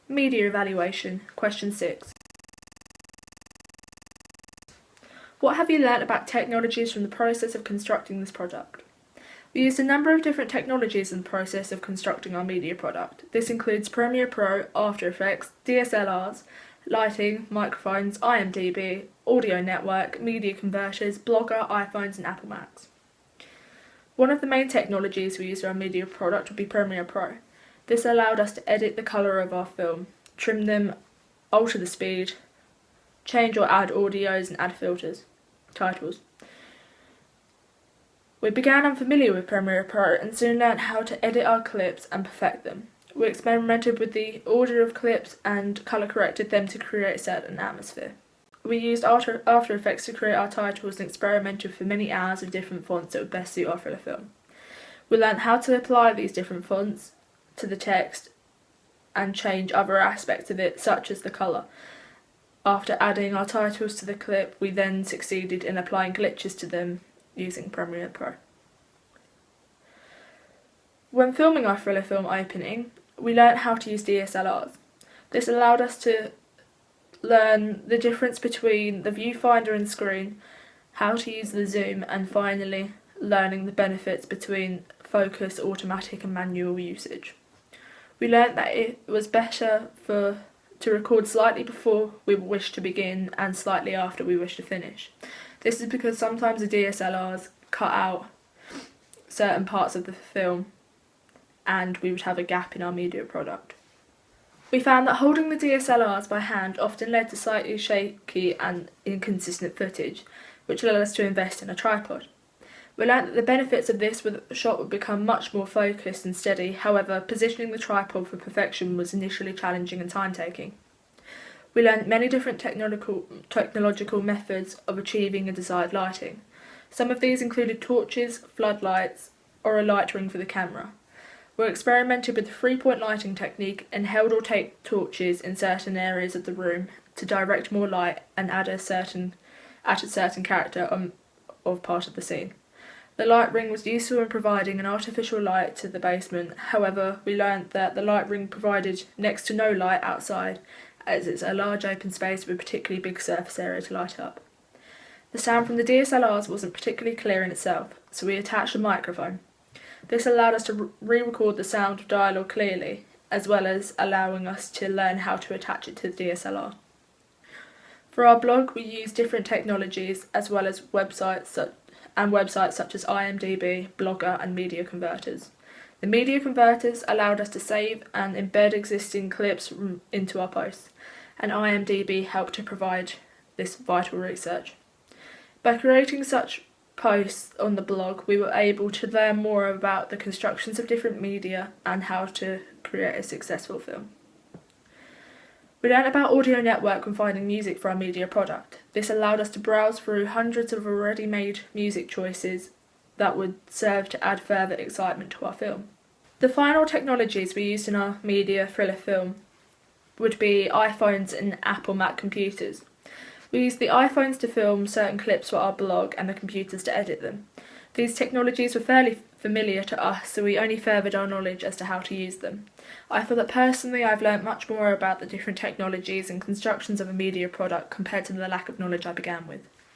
Media evaluation, question 6. What have you learnt about technologies from the process of constructing this product? We used a number of different technologies in the process of constructing our media product. This includes Premiere Pro, After Effects, DSLRs, lighting, microphones, IMDb, audio network, media converters, Blogger, iPhones and Apple Macs. One of the main technologies we used for our media product would be Premiere Pro. This allowed us to edit the colour of our film, trim them, alter the speed, change or add audios and add titles. We began unfamiliar with Premiere Pro and soon learnt how to edit our clips and perfect them. We experimented with the order of clips and colour corrected them to create a certain atmosphere. We used After Effects to create our titles and experimented for many hours with different fonts that would best suit our thriller film. We learnt how to apply these different fonts to the text and change other aspects of it, such as the colour. After adding our titles to the clip, we then succeeded in applying glitches to them using Premiere Pro. When filming our thriller film opening, we learnt how to use DSLRs. This allowed us to learn the difference between the viewfinder and screen, how to use the zoom, and finally learning the benefits between focus, automatic and manual usage. We learnt that it was better to record slightly before we wish to begin and slightly after we wish to finish. This is because sometimes the DSLRs cut out certain parts of the film and we would have a gap in our media product. We found that holding the DSLRs by hand often led to slightly shaky and inconsistent footage, which led us to invest in a tripod. We learnt that the benefits of this were that the shot would become much more focused and steady. However, positioning the tripod for perfection was initially challenging and time-taking. We learnt many different technological methods of achieving a desired lighting. Some of these included torches, floodlights, or a light ring for the camera. We experimented with the 3-point lighting technique and held or taped torches in certain areas of the room to direct more light and add a certain character of part of the scene. The light ring was useful in providing an artificial light to the basement. However, we learnt that the light ring provided next to no light outside, as it's a large open space with a particularly big surface area to light up. The sound from the DSLRs wasn't particularly clear in itself, so we attached a microphone. This allowed us to re-record the sound of dialogue clearly, as well as allowing us to learn how to attach it to the DSLR. For our blog, we used different technologies as well as websites such as IMDb, Blogger and media converters. The media converters allowed us to save and embed existing clips into our posts, and IMDb helped to provide this vital research. By creating such posts on the blog, we were able to learn more about the constructions of different media and how to create a successful film. We learned about audio network when finding music for our media product. This allowed us to browse through hundreds of already made music choices that would serve to add further excitement to our film. The final technologies we used in our media thriller film would be iPhones and Apple Mac computers. We used the iPhones to film certain clips for our blog and the computers to edit them. These technologies were fairly familiar to us, so we only furthered our knowledge as to how to use them. I feel that personally I've learnt much more about the different technologies and constructions of a media product compared to the lack of knowledge I began with.